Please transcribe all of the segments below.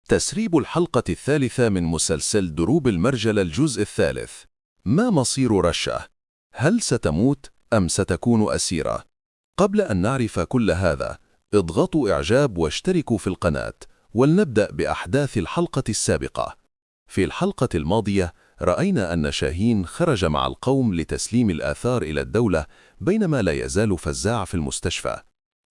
تسريب الحلقة الثالثة من مسلسل دروب المرجلة الجزء الثالث. ما مصير رشة؟ هل ستموت أم ستكون أسيرة؟ قبل أن نعرف كل هذا، اضغطوا إعجاب واشتركوا في القناة، ولنبدأ بأحداث الحلقة السابقة. في الحلقة الماضية رأينا أن شاهين خرج مع القوم لتسليم الآثار إلى الدولة، بينما لا يزال فزاع في المستشفى.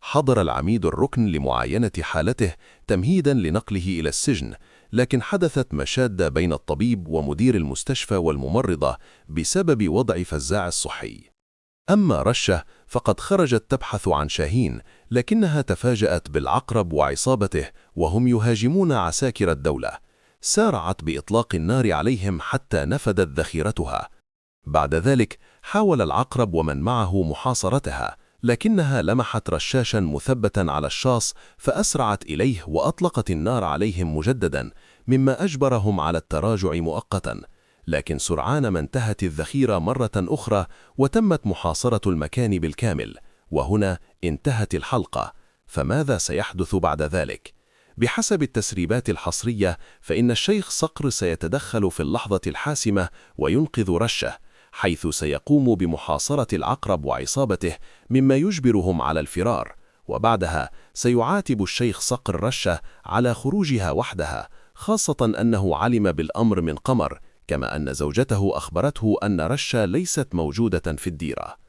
حضر العميد الركن لمعاينة حالته تمهيداً لنقله إلى السجن، لكن حدثت مشادة بين الطبيب ومدير المستشفى والممرضة بسبب وضع فزاع الصحي. أما رشة فقد خرجت تبحث عن شاهين، لكنها تفاجأت بالعقرب وعصابته وهم يهاجمون عساكر الدولة. سارعت بإطلاق النار عليهم حتى نفدت ذخيرتها. بعد ذلك حاول العقرب ومن معه محاصرتها، لكنها لمحت رشاشا مثبتا على الشاص فأسرعت إليه وأطلقت النار عليهم مجددا، مما أجبرهم على التراجع مؤقتا. لكن سرعان ما انتهت الذخيرة مرة أخرى وتمت محاصرة المكان بالكامل، وهنا انتهت الحلقة. فماذا سيحدث بعد ذلك؟ بحسب التسريبات الحصرية فإن الشيخ صقر سيتدخل في اللحظة الحاسمة وينقذ رشة، حيث سيقوم بمحاصرة العقرب وعصابته مما يجبرهم على الفرار، وبعدها سيعاتب الشيخ صقر رشة على خروجها وحدها، خاصة أنه علم بالأمر من قمر، كما أن زوجته أخبرته أن رشة ليست موجودة في الديرة.